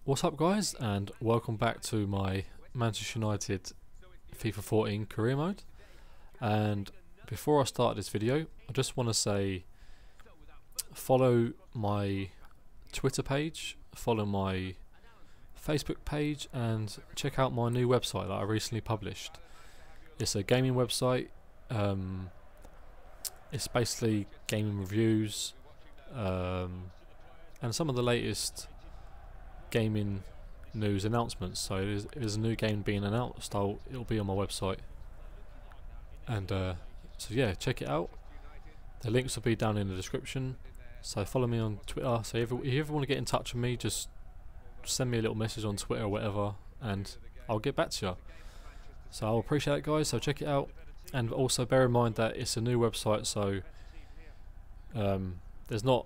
What's up guys, and welcome back to my Manchester United FIFA 14 career mode. And before I start this video, I just want to say follow my Twitter page, follow my Facebook page, and check out my new website that I recently published. It's a gaming website. It's basically gaming reviews and some of the latest gaming news announcements. So if there's a new game being announced, it'll be on my website. And so yeah, check it out. The links will be down in the description. So follow me on Twitter. So if you ever want to get in touch with me, just send me a little message on Twitter or whatever, and I'll get back to you. So I'll appreciate it, guys. So check it out, and also bear in mind that it's a new website, so there's not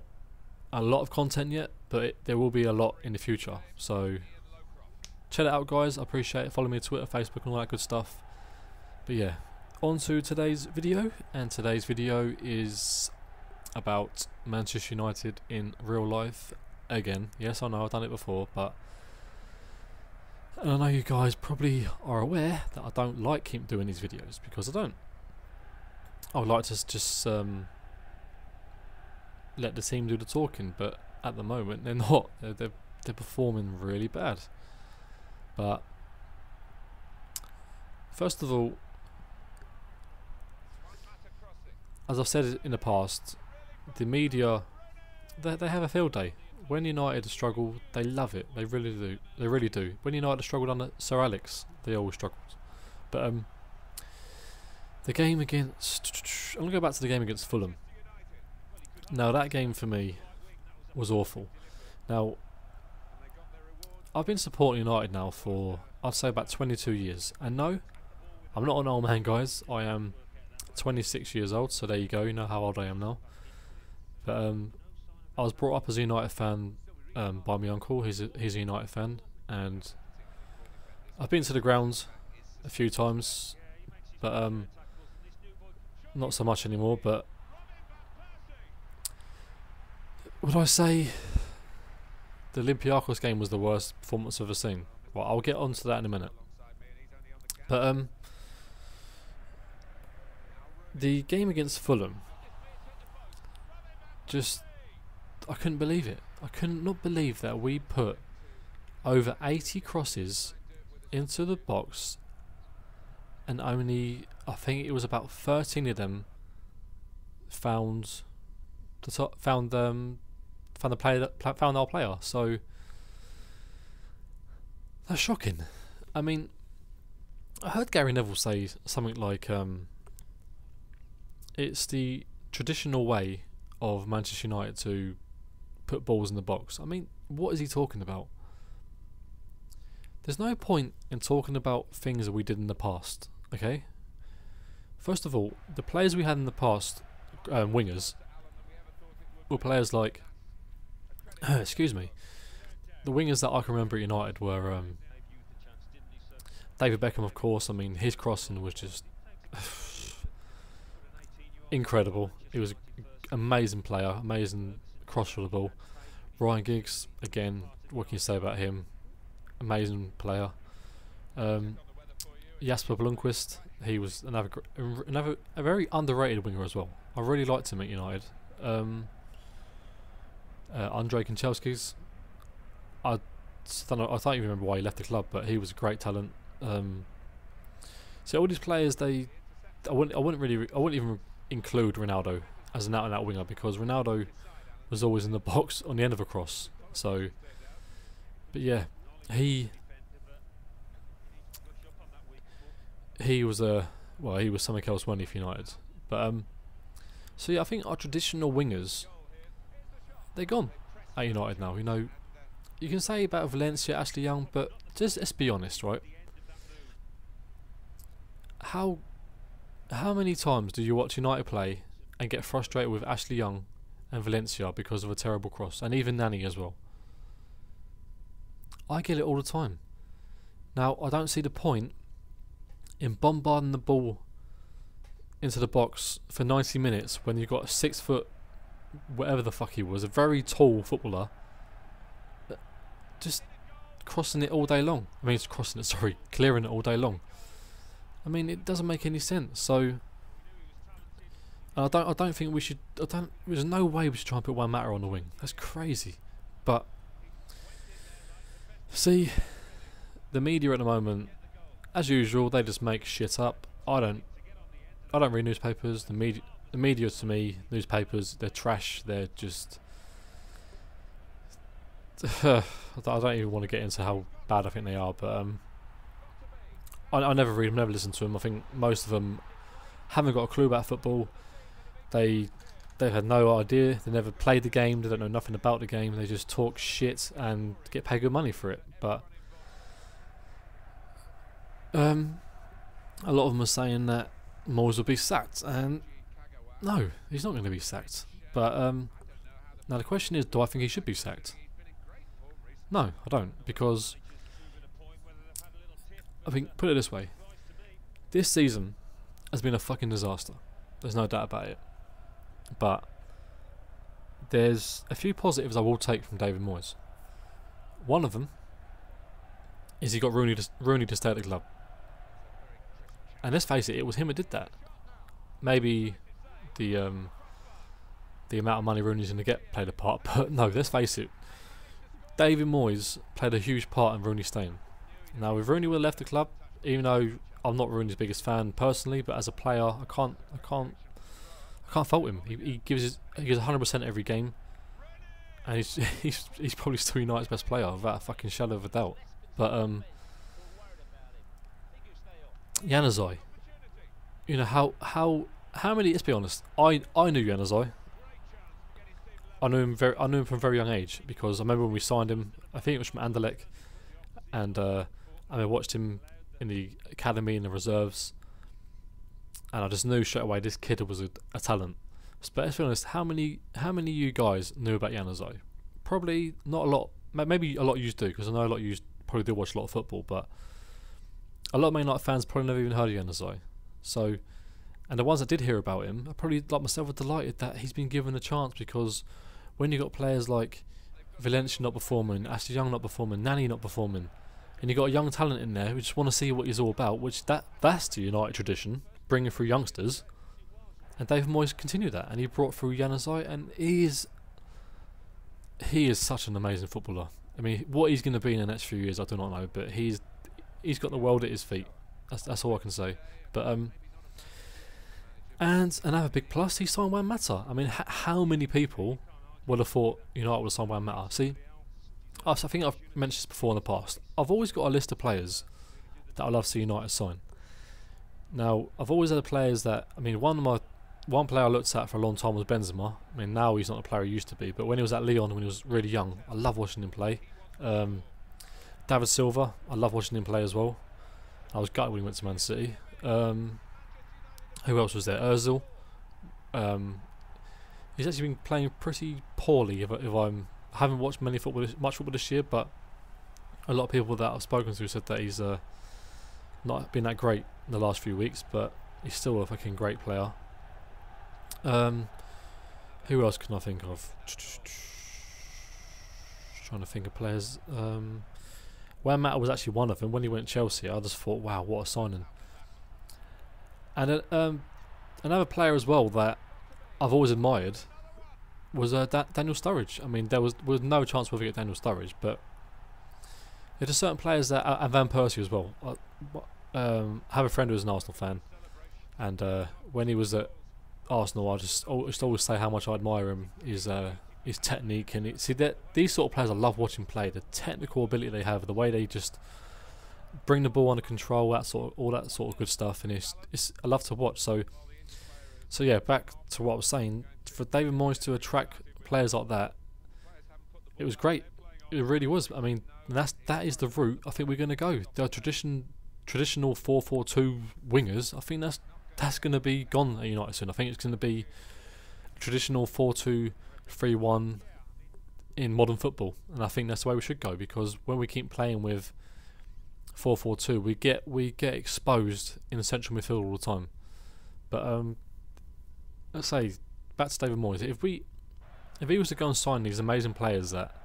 a lot of content yet, but there will be a lot in the future. So check it out, guys. I appreciate it. Follow me on Twitter, Facebook, and all that good stuff. But yeah, on to today's video, and today's video is about Manchester United in real life again. Yes, I know I've done it before, but and I know you guys probably are aware that I don't like keep doing these videos, because I would like to just let the team do the talking, but at the moment they're not. They're performing really bad. But first of all, as I've said in the past, the media, they have a field day. When United struggle, they love it. They really do. They really do. When United struggled under Sir Alex, they always struggled. But the game against, I'm gonna go back to the game against Fulham. Now that game for me was awful. Now I've been supporting United now for, I'd say, about 22 years. And no, I'm not an old man, guys. I am 26 years old. So there you go. You know how old I am now. But I was brought up as a United fan by my uncle. He's a United fan, and I've been to the grounds a few times, but not so much anymore. But would I say the Olympiacos game was the worst performance I've ever seen? Well, I'll get onto that in a minute. But the game against Fulham, just, I couldn't believe it. I could not believe that we put over 80 crosses into the box, and only, I think it was about 13 of them found our player. So that's shocking. I mean, I heard Gary Neville say something like it's the traditional way of Manchester United to put balls in the box. I mean, what is he talking about? There's no point in talking about things that we did in the past, okay? First of all, the players we had in the past, wingers, were players like excuse me, the wingers that I can remember at United were David Beckham, of course. I mean, his crossing was just incredible. He was an amazing player, amazing cross for the ball. Ryan Giggs, again, what can you say about him? Amazing player. Jasper Blomqvist, he was another a very underrated winger as well. I really liked him at United. Andrei Kanchelskis, I don't even remember why he left the club, but he was a great talent. So all these players, I wouldn't even include Ronaldo as an out-and-out winger, because Ronaldo was always in the box on the end of a cross. So, but yeah, he was something else, wasn't he, for United? But so yeah, I think our traditional wingers, they're gone at United now. You know, you can say about Valencia, Ashley Young, but just let's be honest, right? How many times do you watch United play and get frustrated with Ashley Young and Valencia because of a terrible cross, and even Nani as well? I get it all the time. Now, I don't see the point in bombarding the ball into the box for 90 minutes when you've got a 6 foot, whatever the fuck he was, a very tall footballer. Just crossing it all day long. I mean, it's crossing it. Sorry, clearing it all day long. I mean, it doesn't make any sense. So, I don't think we should. There's no way we should try and put Juan Mata on the wing. That's crazy. But see, the media at the moment, as usual, they just make shit up. I don't read newspapers. The media to me, newspapers, they're trash. They're just. I don't even want to get into how bad I think they are, but I never read them, never listen to them. I think most of them haven't got a clue about football. They've had no idea. They never played the game. They don't know nothing about the game. They just talk shit and get paid good money for it. But a lot of them are saying that Moyes will be sacked, and no, he's not going to be sacked. But now the question is, do I think he should be sacked? No, I don't, because I think, put it this way, this season has been a fucking disaster. There's no doubt about it. But there's a few positives I will take from David Moyes. One of them is he got Rooney to stay at the club. And let's face it, it was him who did that. Maybe the amount of money Rooney's going to get played a part, but no, let's face it, David Moyes played a huge part in Rooney staying. Now, if Rooney would have left the club, even though I'm not Rooney's biggest fan personally, but as a player, I can't fault him. He gives 100% every game, and he's probably still United's best player without a fucking shadow of a doubt. But Januzaj, you know how many? Let's be honest. I knew Januzaj. I knew him from a very young age, because I remember when we signed him. I think it was from Anderlecht, and I watched him in the academy and the reserves, and I just knew straight away this kid was a talent. But let's be honest, how many of you guys knew about Januzaj? Probably not a lot. Maybe a lot of you do, because I know a lot of you probably do watch a lot of football, but a lot of Man Utd fans probably never even heard of Januzaj. So, and the ones that did hear about him, I probably, like myself, are delighted that he's been given a chance, because when you got players like Valencia not performing, Ashley Young not performing, Nani not performing, and you got a young talent in there who just want to see what he's all about, which that's the United tradition, bringing through youngsters. And David Moyes continued that, and he brought through Januzaj, and he is such an amazing footballer. I mean, what he's going to be in the next few years, I do not know, but he's got the world at his feet. That's all I can say. But and another big plus, he signed Juan Mata. I mean, how many people would have thought United would have signed Juan Mata? See, I think I've mentioned this before in the past. I've always got a list of players that I love to see United sign. Now, I've always had players that, I mean, one player I looked at for a long time was Benzema. I mean, now he's not the player he used to be, but when he was at Lyon, when he was really young, I love watching him play. David Silva, I love watching him play as well. I was gutted when he went to Man City. Who else was there? Ozil. He's actually been playing pretty poorly. If I haven't watched much football this year, but a lot of people that I've spoken to said that he's not been that great in the last few weeks, but he's still a fucking great player. Who else can I think of? Trying to think of players. Juan Mata was actually one of them. When he went to Chelsea, I just thought, wow, what a signing. And another player as well that I've always admired was Daniel Sturridge. I mean, there was no chance we'll get Daniel Sturridge, but there are certain players that, and Van Persie as well. I have a friend who was an Arsenal fan, and when he was at Arsenal, I just always say how much I admire him. His technique, and these sort of players I love watching play. The technical ability they have, the way they just bring the ball under control, all that sort of good stuff, and it's I love to watch. So yeah, back to what I was saying. For David Moyes to attract players like that, it was great. It really was. I mean, that is the route I think we're going to go. The traditional 4-4-2 wingers, I think that's going to be gone at United soon. I think it's going to be traditional 4-2-3-1 in modern football, and I think that's the way we should go, because when we keep playing with 4-4-2, we get exposed in the central midfield all the time. But let's say back to David Moyes. If he was to go and sign these amazing players that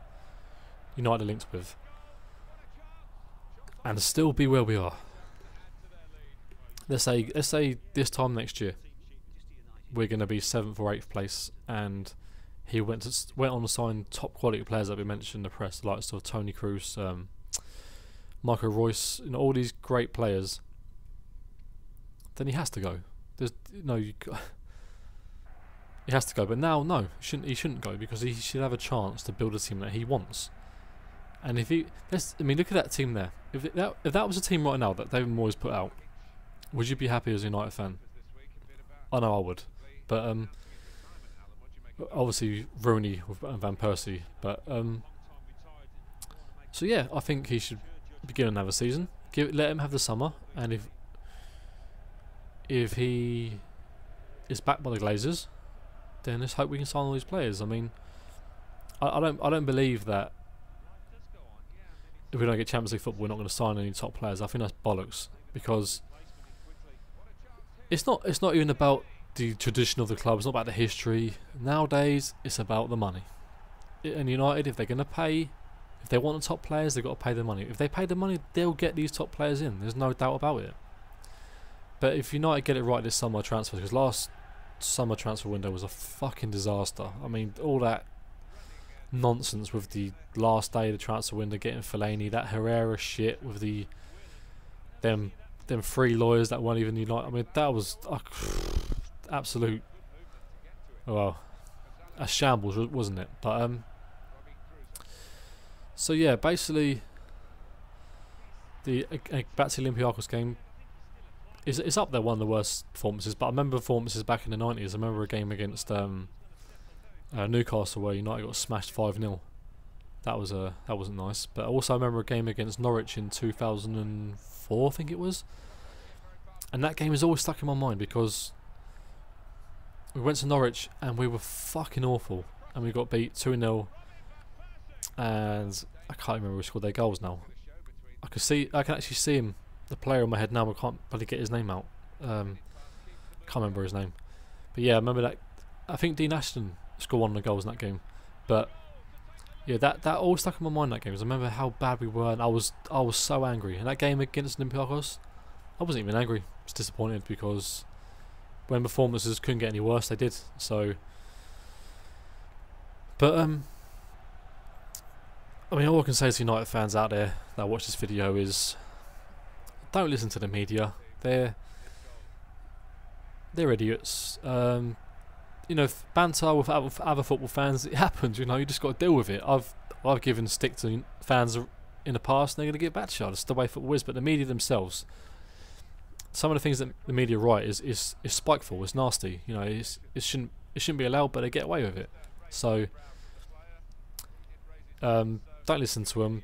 United are linked with, and still be where we are. Let's say this time next year we're going to be 7th or 8th place, and he went on to sign top quality players that we mentioned in the press, like sort of Tony Kroos, Marco Reus, all these great players. Then he has to go. There's he has to go. But now, no, he shouldn't go, because he should have a chance to build a team that he wants. And if look at that team there. If that was a team right now that David Moyes put out, would you be happy as a United fan? I know I would. But obviously Rooney with Van Persie. But so yeah, I think he should begin another season. Let him have the summer, and if he is backed by the Glazers, then let's hope we can sign all these players. I mean, I don't believe that if we don't get Champions League football, we're not going to sign any top players. I think that's bollocks, because it's not even about the tradition of the club. It's not about the history. Nowadays, it's about the money. And United, if they're going to pay, if they want the top players, they've got to pay the money. If they pay the money, they'll get these top players in. There's no doubt about it. But if United get it right this summer transfer, because last summer transfer window was a fucking disaster. I mean, all that nonsense with the last day of the transfer window, getting Fellaini, that Herrera shit with them 3 lawyers that weren't even United. I mean, that was absolute, well, a shambles, wasn't it? But so yeah, basically the back to the Olympiacos game. It's up there, one of the worst performances, but I remember performances back in the 90s. I remember a game against Newcastle where United got smashed 5-0. That wasn't nice. But also I remember a game against Norwich in 2004, I think it was. And that game is always stuck in my mind, because we went to Norwich and we were fucking awful, and we got beat 2-0. And I can't remember who scored their goals now. I can actually see him, the player in my head now. I can't bloody get his name out. Can't remember his name. But yeah, I remember that. I think Dean Ashton scored one of the goals in that game. But yeah, that all stuck in my mind, that game. Because I remember how bad we were, and I was so angry. And that game against Olympiacos, I wasn't even angry. I was disappointed, because when performances couldn't get any worse, they did. So, but I mean, all I can say to United fans out there that watch this video is, don't listen to the media. They're idiots. Banter with other football fans, it happens. You just got to deal with it. I've given stick to fans in the past, and they're going to get back to you. That's the way football is. But the media themselves, some of the things that the media write is spiteful. It's nasty. It shouldn't be allowed, but they get away with it. So don't listen to them.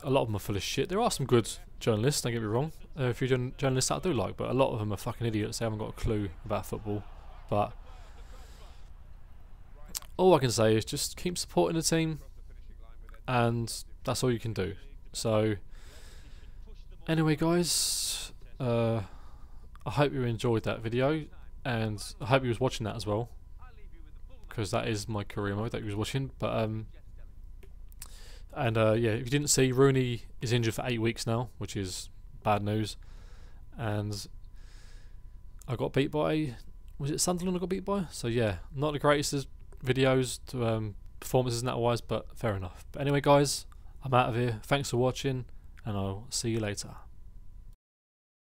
A lot of them are full of shit. There are some good journalists, don't get me wrong. A few journalists that I do like, but a lot of them are fucking idiots. They haven't got a clue about football. But all I can say is just keep supporting the team, and that's all you can do. So anyway, guys, I hope you enjoyed that video, and I hope you was watching that as well, because that is my career mode that you was watching. But yeah, if you didn't see, Rooney is injured for 8 weeks now, which is bad news. And I got beat by, was it Sunderland I got beat by? So yeah, not the greatest videos to performances and that wise, but fair enough. But anyway, guys, I'm out of here. Thanks for watching, and I'll see you later.